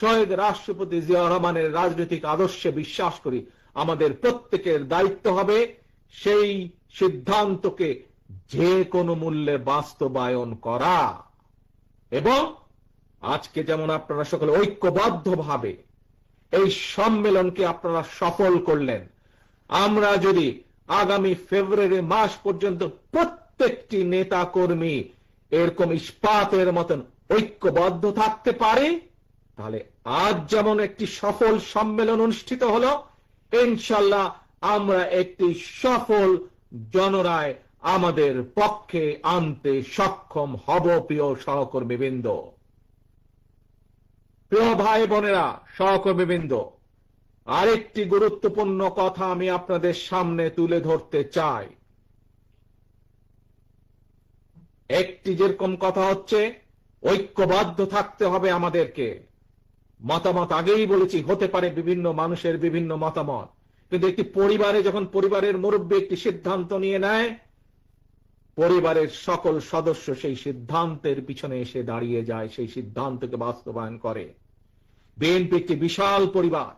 শহীদ রাষ্ট্রপতি জিয়াউর রহমানের রাজনৈতিক আদর্শে বিশ্বাস করি। আমাদের প্রত্যেকের দায়িত্ব হবে সেই সিদ্ধান্তকে যে কোনো মূল্যে বাস্তবায়ন করা। এবং আজকে যেমন আপনারা সকলে ঐক্যবদ্ধভাবে এই সম্মেলনকে আপনারা সফল করলেন, আমরা যদি আগামী ফেব্রুয়ারি মাস পর্যন্ত প্রত্যেকটি নেতা কর্মী এরকম ইস্পাতের মতন ঐক্যবদ্ধ থাকতে পারে, তাহলে আজ যেমন একটি সফল সম্মেলন অনুষ্ঠিত হলো, ইনশাআল্লাহ আমরা একটি সফল জনরায় আমাদের পক্ষে আনতে সক্ষম হব। প্রিয় সহকর্মীবৃন্দ, প্রিয় ভাই বোনেরা, সহকর্মীবৃন্দ, আরেকটি গুরুত্বপূর্ণ কথা আমি আপনাদের সামনে তুলে ধরতে চাই। একটি যেরকম কথা হচ্ছে ঐক্যবদ্ধ থাকতে হবে আমাদেরকে। মতামত আগেই বলেছি, হতে পারে বিভিন্ন মানুষের বিভিন্ন মতামত, কিন্তু একটি পরিবারে যখন পরিবারের মুরব্বী একটি সিদ্ধান্ত নিয়ে নেয়, পরিবারের সকল সদস্য সেই সিদ্ধান্তের পিছনে এসে দাঁড়িয়ে যায়, সেই সিদ্ধান্তকে বাস্তবায়ন করে। বিএনপি একটি বিশাল পরিবার,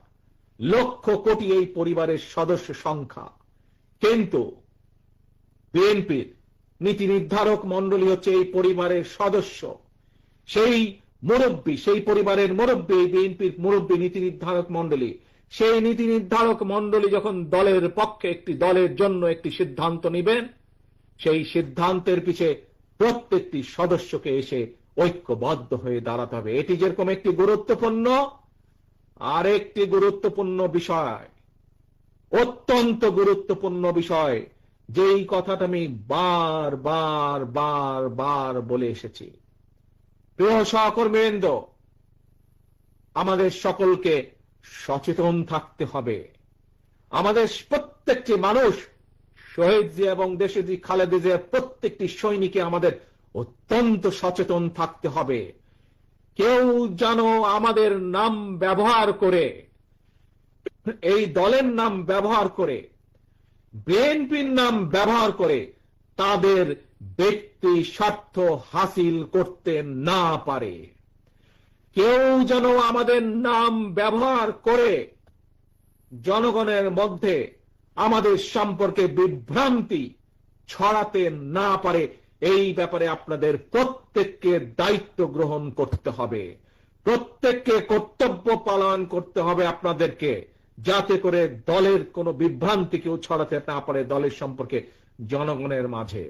লক্ষ কোটি এই পরিবারের সদস্য সংখ্যা, কিন্তু বিএনপির নীতি নির্ধারক মণ্ডলী হচ্ছে এই পরিবারের সদস্য। সেই মুরব্বী, সেই পরিবারের মুরব্বী, বিএনপির মুরব্বী নীতি নির্ধারক মণ্ডলী, সেই নীতি নির্ধারক মণ্ডলী যখন দলের পক্ষে একটি দলের জন্য একটি সিদ্ধান্ত নেবেন, সেই সিদ্ধান্তের পিছে প্রত্যেকটি সদস্যকে এসে ঐক্যবদ্ধ হয়ে দাঁড়াতে হবে। এটি যেরকম একটি গুরুত্বপূর্ণ, আরেকটি গুরুত্বপূর্ণ বিষয়, অত্যন্ত গুরুত্বপূর্ণ বিষয়, যেই কথাটা আমি বার বার বার বার বলে এসেছি। প্রিয় সহকর্মীবৃন্দ, আমাদের সকলকে সচেতন থাকতে হবে। আমাদের প্রত্যেকটি মানুষ, শহীদ জিয়া এবং দেশনেত্রী খালেদা জিয়ার প্রত্যেকটি সৈনিকে আমাদের অত্যন্ত সচেতন থাকতে হবে। কেউ যেন আমাদের নাম ব্যবহার করে, এই দলের নাম ব্যবহার করে, বিএনপির নাম ব্যবহার করে তাদের ব্যক্তি স্বার্থ হাসিল করতে না পারে। কেউ যেন আমাদের নাম ব্যবহার করে জনগণের মধ্যে আমাদের সম্পর্কে বিভ্রান্তি ছড়াতে না পারে। এই ব্যাপারে আপনাদের প্রত্যেককে দায়িত্ব গ্রহণ করতে হবে, প্রত্যেককে কর্তব্য পালন করতে হবে আপনাদেরকে, যাতে করে দলের কোনো বিভ্রান্তি কেউ ছড়াতে না পারে দলের সম্পর্কে জনগণের মাঝে।